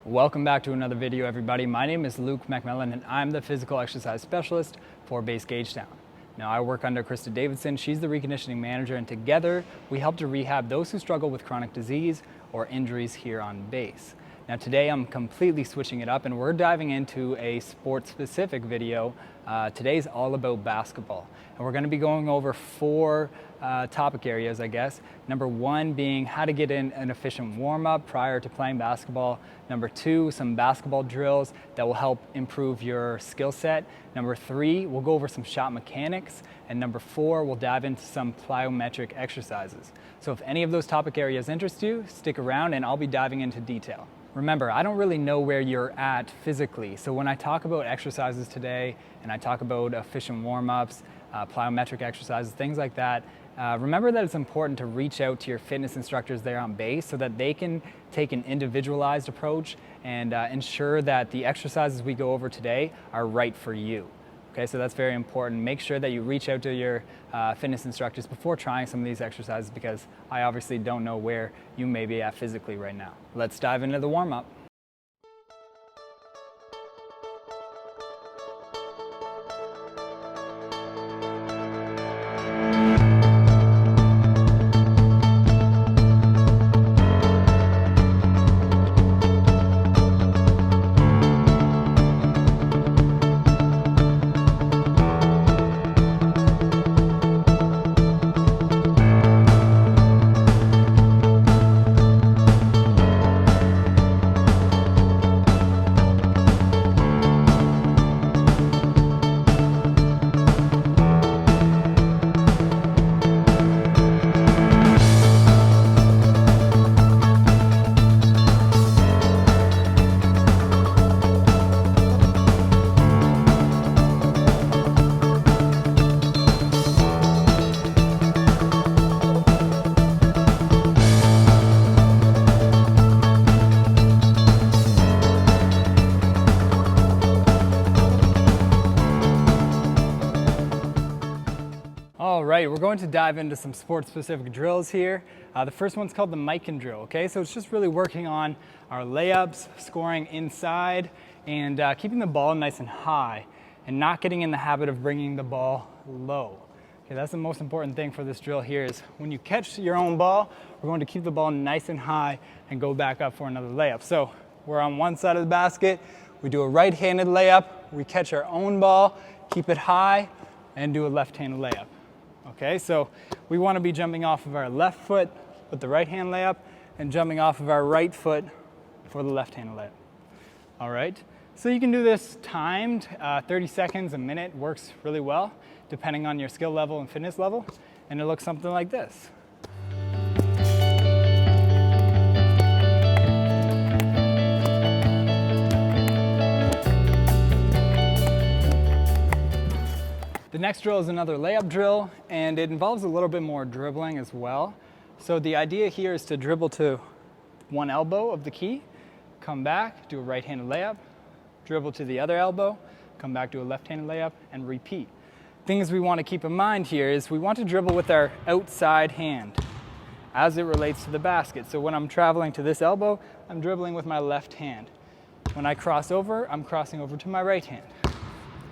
Welcome back to another video, everybody. My name is Luke McMillan and I'm the physical exercise specialist for Base Gagetown. Now I work under Krista Davidson. She's the reconditioning manager, and together we help to rehab those who struggle with chronic disease or injuries here on base. Now today I'm completely switching it up and we're diving into a sport-specific video. Today's all about basketball, and we're going to be going over four topic areas, I guess. Number one being how to get in an efficient warm-up prior to playing basketball. Number two, some basketball drills that will help improve your skill set. Number three, we'll go over some shot mechanics. And number four, we'll dive into some plyometric exercises. So if any of those topic areas interest you, stick around and I'll be diving into detail. Remember, I don't really know where you're at physically. So when I talk about exercises today and I talk about efficient warm-ups, plyometric exercises, things like that, remember that it's important to reach out to your fitness instructors there on base so that they can take an individualized approach and ensure that the exercises we go over today are right for you. Okay, so that's very important. Make sure that you reach out to your fitness instructors before trying some of these exercises, because I obviously don't know where you may be at physically right now. Let's dive into the warm-up. All right, we're going to dive into some sport-specific drills here. The first one's called the Mikan drill, okay? So it's just really working on our layups, scoring inside, and keeping the ball nice and high, and not getting in the habit of bringing the ball low. Okay, that's the most important thing for this drill here, is when you catch your own ball, we're going to keep the ball nice and high and go back up for another layup. So we're on one side of the basket, we do a right-handed layup, we catch our own ball, keep it high, and do a left-handed layup. Okay, so we want to be jumping off of our left foot with the right hand layup and jumping off of our right foot for the left hand layup. All right, so you can do this timed, 30 seconds, a minute works really well, depending on your skill level and fitness level, and it looks something like this. The next drill is another layup drill, and it involves a little bit more dribbling as well. So the idea here is to dribble to one elbow of the key, come back, do a right-handed layup, dribble to the other elbow, come back, do a left-handed layup, and repeat. Things we want to keep in mind here is we want to dribble with our outside hand as it relates to the basket. So when I'm traveling to this elbow, I'm dribbling with my left hand. When I cross over, I'm crossing over to my right hand.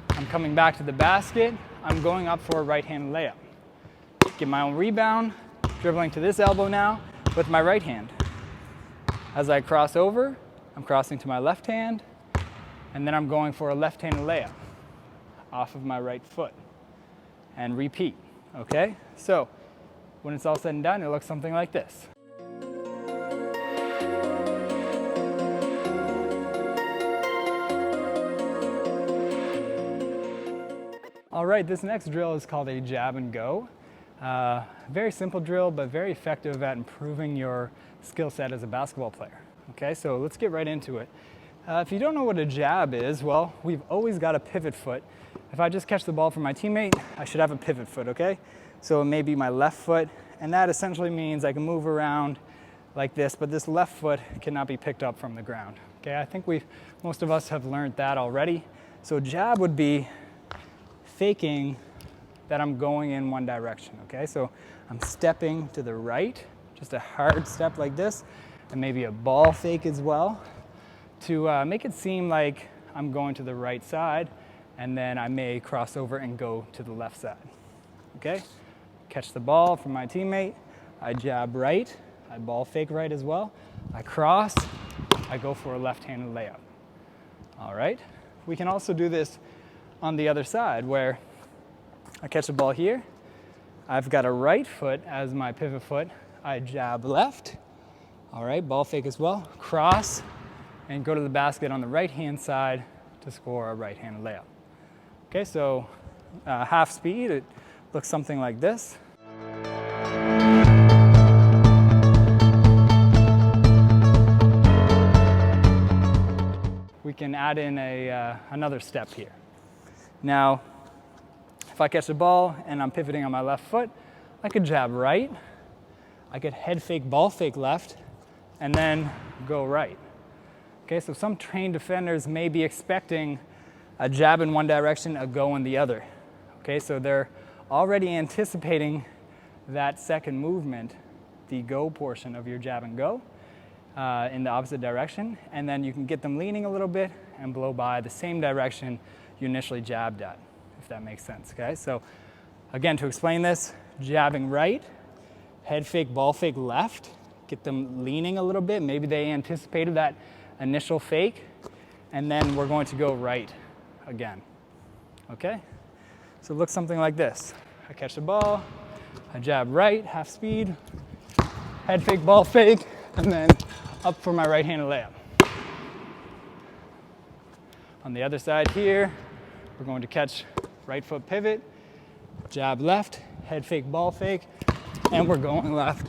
I'm coming back to the basket, I'm going up for a right-handed layup. Get my own rebound, dribbling to this elbow now with my right hand. As I cross over, I'm crossing to my left hand, and then I'm going for a left-handed layup off of my right foot. And repeat, okay? So when it's all said and done, it looks something like this. All right, this next drill is called a jab and go. Very simple drill, but very effective at improving your skill set as a basketball player. Okay, so let's get right into it. If you don't know what a jab is, well, we've always got a pivot foot. If I just catch the ball from my teammate, I should have a pivot foot, okay? So it may be my left foot, and that essentially means I can move around like this, but this left foot cannot be picked up from the ground. Okay, I think most of us have learned that already. So jab would be faking that I'm going in one direction, okay? So I'm stepping to the right, just a hard step like this, and maybe a ball fake as well. to make it seem like I'm going to the right side, and then I may cross over and go to the left side. Okay? Catch the ball from my teammate, I jab right, I ball fake right as well, I cross, I go for a left-handed layup. All right? We can also do this on the other side where I catch the ball here, I've got a right foot as my pivot foot, I jab left, all right, ball fake as well, cross, and go to the basket on the right-hand side to score a right-handed layup. Okay, so half speed, it looks something like this. We can add in another step here. Now, if I catch the ball and I'm pivoting on my left foot, I could jab right, I could head fake, ball fake left, and then go right. Okay, so some trained defenders may be expecting a jab in one direction, a go in the other. Okay, so they're already anticipating that second movement, the go portion of your jab and go, in the opposite direction, and then you can get them leaning a little bit and blow by the same direction you initially jabbed at, if that makes sense. Okay, so again, to explain this, jabbing right, head fake, ball fake left, get them leaning a little bit, maybe they anticipated that initial fake, and then we're going to go right again. Okay, so it looks something like this. I catch the ball, I jab right, half speed, head fake, ball fake, and then up for my right-handed layup. On the other side here, we're going to catch right foot pivot, jab left, head fake, ball fake, and we're going left,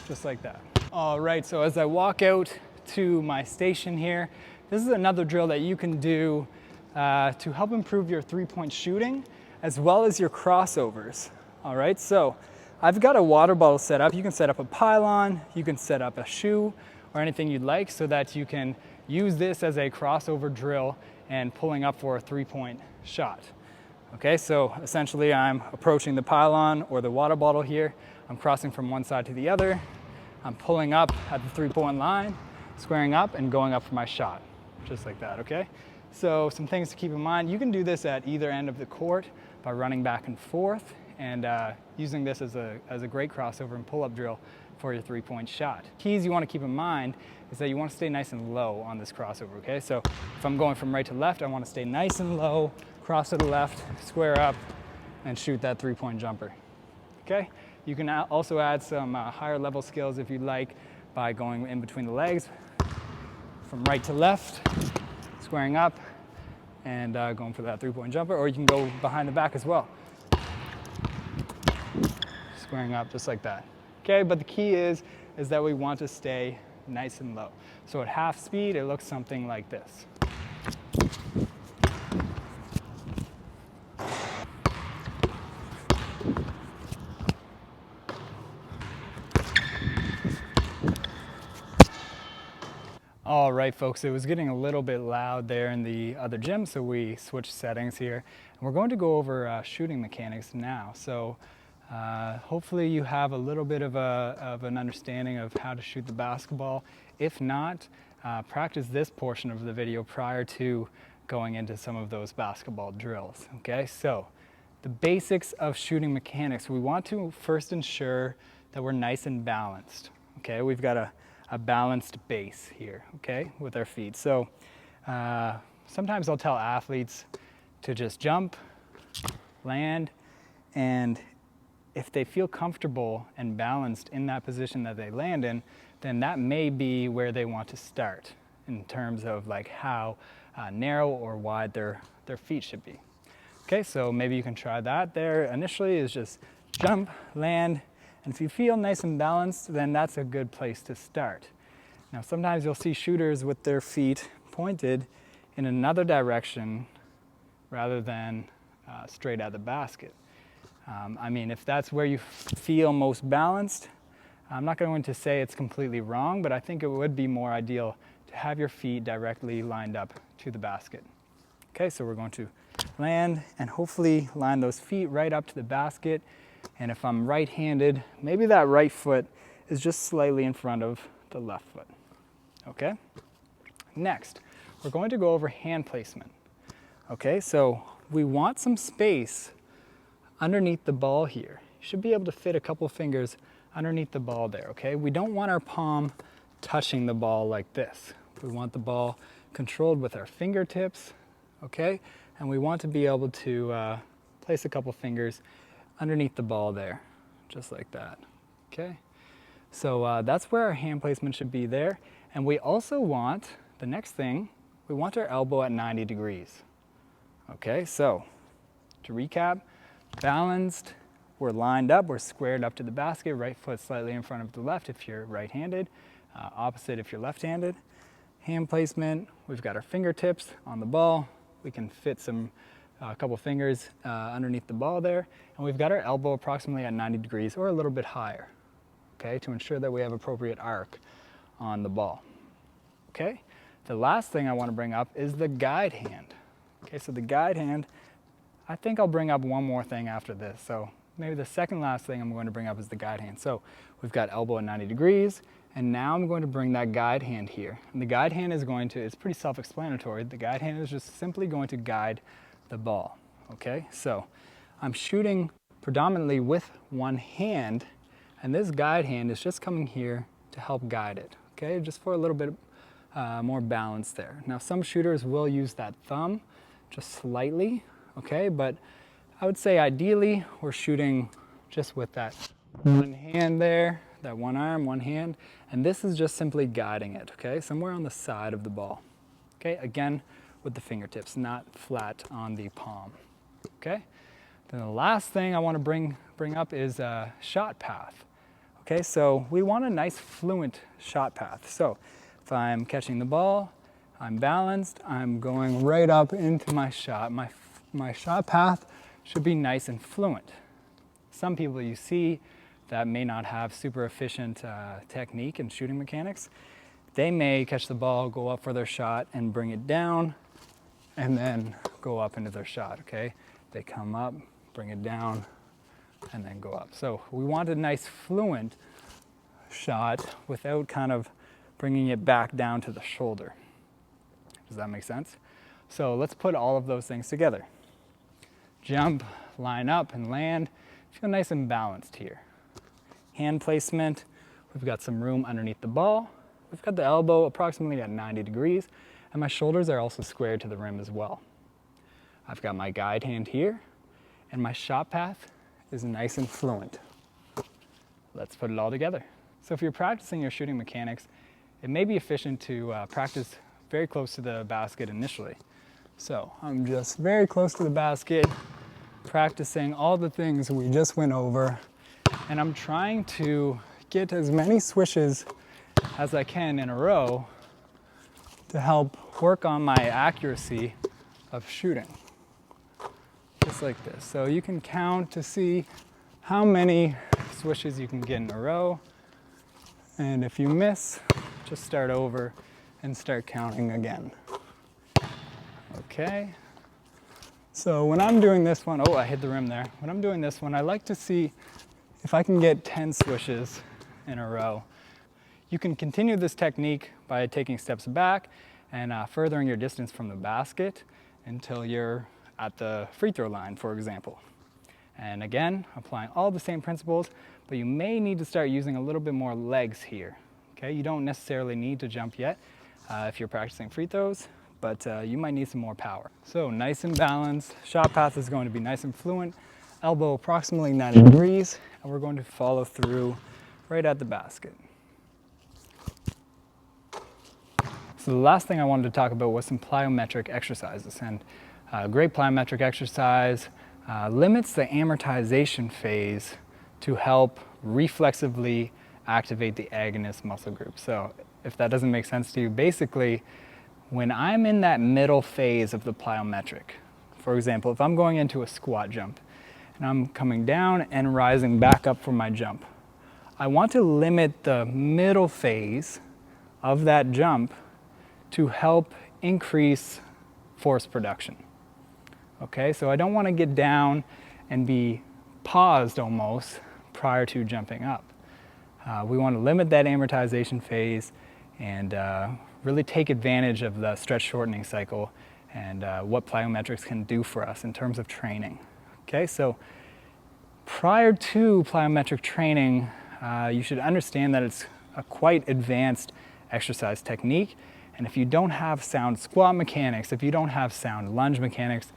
just like that. All right, so as I walk out to my station here, this is another drill that you can do to help improve your three-point shooting as well as your crossovers. All right, so I've got a water bottle set up. You can set up a pylon, you can set up a shoe or anything you'd like so that you can use this as a crossover drill and pulling up for a three-point shot. Okay, so essentially I'm approaching the pylon or the water bottle here. I'm crossing from one side to the other. I'm pulling up at the three-point line, squaring up and going up for my shot, just like that, okay? So some things to keep in mind, you can do this at either end of the court by running back and forth and using this as a great crossover and pull-up drill for your three-point shot. Keys you want to keep in mind is that you want to stay nice and low on this crossover, okay? So if I'm going from right to left, I want to stay nice and low, cross to the left, square up, and shoot that three-point jumper, okay? You can also add some higher level skills if you'd like by going in between the legs, from right to left, squaring up, and going for that three-point jumper, or you can go behind the back as well. Squaring up just like that. Okay, but the key is that we want to stay nice and low. So at half speed, it looks something like this. All right, folks, it was getting a little bit loud there in the other gym, so we switched settings here. And we're going to go over shooting mechanics now. So hopefully you have a little bit of an understanding of how to shoot the basketball. If not, practice this portion of the video prior to going into some of those basketball drills, okay? So the basics of shooting mechanics, we want to first ensure that we're nice and balanced, okay? We've got a balanced base here, okay, with our feet. So sometimes I'll tell athletes to just jump, land, and if they feel comfortable and balanced in that position that they land in, then that may be where they want to start in terms of like how narrow or wide their feet should be. Okay, so maybe you can try that there. Initially is just jump, land, and if you feel nice and balanced, then that's a good place to start. Now, sometimes you'll see shooters with their feet pointed in another direction rather than straight at the basket. I mean, if that's where you feel most balanced, I'm not going to say it's completely wrong, but I think it would be more ideal to have your feet directly lined up to the basket. Okay, so we're going to land and hopefully line those feet right up to the basket. And if I'm right-handed, maybe that right foot is just slightly in front of the left foot, okay? Next, we're going to go over hand placement. Okay, so we want some space underneath the ball here. You should be able to fit a couple fingers underneath the ball there, okay? We don't want our palm touching the ball like this. We want the ball controlled with our fingertips, okay? And we want to be able to place a couple fingers underneath the ball there, just like that, okay? So that's where our hand placement should be there. And we also want, the next thing, we want our elbow at 90 degrees. Okay, so to recap, balanced, we're lined up, we're squared up to the basket, right foot slightly in front of the left if you're right-handed, opposite if you're left-handed. Hand placement, we've got our fingertips on the ball. We can fit a couple fingers underneath the ball there. And we've got our elbow approximately at 90 degrees or a little bit higher, okay, to ensure that we have appropriate arc on the ball. Okay, the last thing I want to bring up is the guide hand. Okay, so the guide hand, I think I'll bring up one more thing after this. So maybe the second last thing I'm going to bring up is the guide hand. So we've got elbow at 90 degrees, and now I'm going to bring that guide hand here. And the guide hand is going to, it's pretty self-explanatory. The guide hand is just simply going to guide the ball, okay? So I'm shooting predominantly with one hand, and this guide hand is just coming here to help guide it, okay? Just for a little bit more balance there. Now some shooters will use that thumb just slightly, okay? But I would say ideally we're shooting just with that one hand there, that one arm, one hand, and this is just simply guiding it, okay? Somewhere on the side of the ball, okay? Again, with the fingertips, not flat on the palm, okay? Then the last thing I want to bring up is a shot path. Okay, so we want a nice fluent shot path. So if I'm catching the ball, I'm balanced, I'm going right up into my shot. My shot path should be nice and fluent. Some people you see that may not have super efficient technique and shooting mechanics, they may catch the ball, go up for their shot and bring it down and then go up into their shot, okay? They come up, bring it down, and then go up. So we want a nice fluent shot without kind of bringing it back down to the shoulder. Does that make sense? So let's put all of those things together. Jump, line up, and land. Feel nice and balanced here. Hand placement, we've got some room underneath the ball. We've got the elbow approximately at 90 degrees, and my shoulders are also squared to the rim as well. I've got my guide hand here, and my shot path is nice and fluent. Let's put it all together. So if you're practicing your shooting mechanics, it may be efficient to practice very close to the basket initially. So I'm just very close to the basket, practicing all the things we just went over, and I'm trying to get as many swishes as I can in a row to help work on my accuracy of shooting. Just like this. So you can count to see how many swishes you can get in a row. And if you miss, just start over and start counting again. Okay. So when I'm doing this one, oh, I hit the rim there. When I'm doing this one, I like to see if I can get 10 swishes in a row. You can continue this technique by taking steps back and furthering your distance from the basket until you're at the free throw line, for example. And again, applying all the same principles, but you may need to start using a little bit more legs here. Okay, you don't necessarily need to jump yet if you're practicing free throws, but you might need some more power. So nice and balanced, shot path is going to be nice and fluent, elbow approximately 90 degrees, and we're going to follow through right at the basket. So the last thing I wanted to talk about was some plyometric exercises, and a great plyometric exercise limits the amortization phase to help reflexively activate the agonist muscle group. So if that doesn't make sense to you, basically when I'm in that middle phase of the plyometric, for example, if I'm going into a squat jump and I'm coming down and rising back up from my jump, I want to limit the middle phase of that jump to help increase force production. Okay, so I don't want to get down and be paused almost prior to jumping up. We want to limit that amortization phase and really take advantage of the stretch shortening cycle and what plyometrics can do for us in terms of training. Okay, so prior to plyometric training, you should understand that it's a quite advanced exercise technique. And if you don't have sound squat mechanics, if you don't have sound lunge mechanics,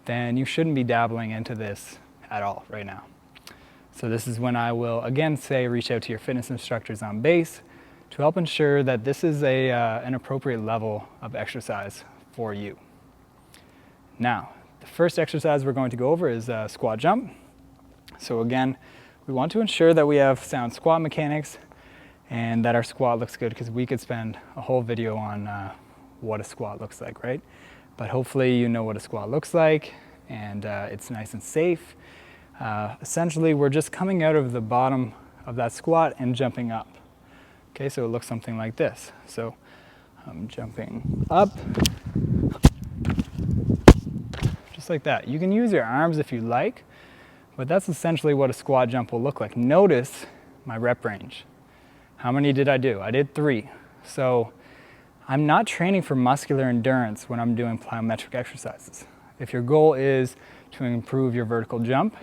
then you shouldn't be dabbling into this at all right now. So this is when I will again say reach out to your fitness instructors on base to help ensure that this is an appropriate level of exercise for you. Now, the first exercise we're going to go over is squat jump. So again, we want to ensure that we have sound squat mechanics and that our squat looks good, because we could spend a whole video on what a squat looks like, right? But hopefully you know what a squat looks like and it's nice and safe. Essentially, we're just coming out of the bottom of that squat and jumping up. Okay, so it looks something like this. So I'm jumping up, just like that. You can use your arms if you like, but that's essentially what a squat jump will look like. Notice my rep range. How many did I do? I did 3. So I'm not training for muscular endurance when I'm doing plyometric exercises. If your goal is to improve your vertical jump,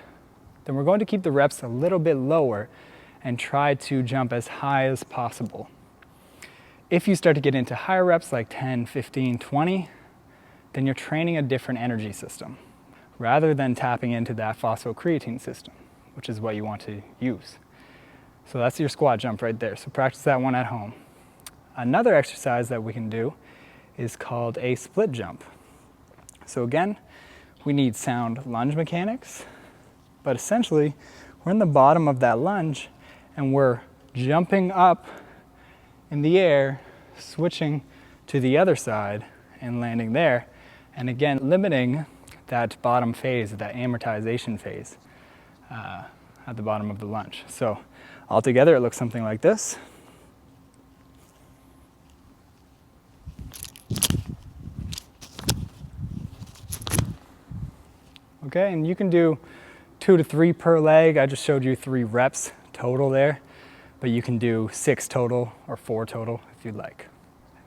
then we're going to keep the reps a little bit lower and try to jump as high as possible. If you start to get into higher reps like 10, 15, 20, then you're training a different energy system rather than tapping into that phosphocreatine system, which is what you want to use. So that's your squat jump right there. So practice that one at home. Another exercise that we can do is called a split jump. So again, we need sound lunge mechanics, but essentially we're in the bottom of that lunge and we're jumping up in the air, switching to the other side and landing there. And again, limiting that bottom phase, that amortization phase at the bottom of the lunge. So altogether, it looks something like this. Okay, and you can do 2 to 3 per leg. I just showed you 3 reps total there, but you can do 6 total or 4 total if you'd like.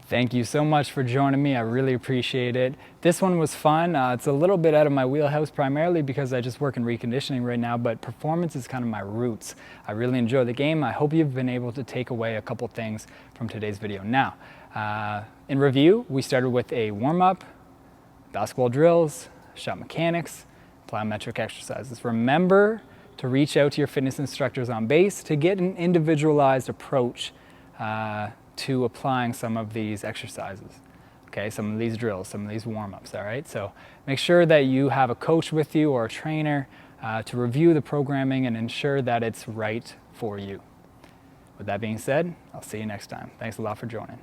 Thank you so much for joining me. I really appreciate it. This one was fun. It's a little bit out of my wheelhouse, primarily because I just work in reconditioning right now, but performance is kind of my roots. I really enjoy the game. I hope you've been able to take away a couple things from today's video. Now, in review, we started with a warm-up, basketball drills, shot mechanics, plyometric exercises. Remember to reach out to your fitness instructors on base to get an individualized approach to applying some of these exercises. Okay, some of these drills, some of these warm-ups, all right? So make sure that you have a coach with you or a trainer to review the programming and ensure that it's right for you. With that being said, I'll see you next time. Thanks a lot for joining.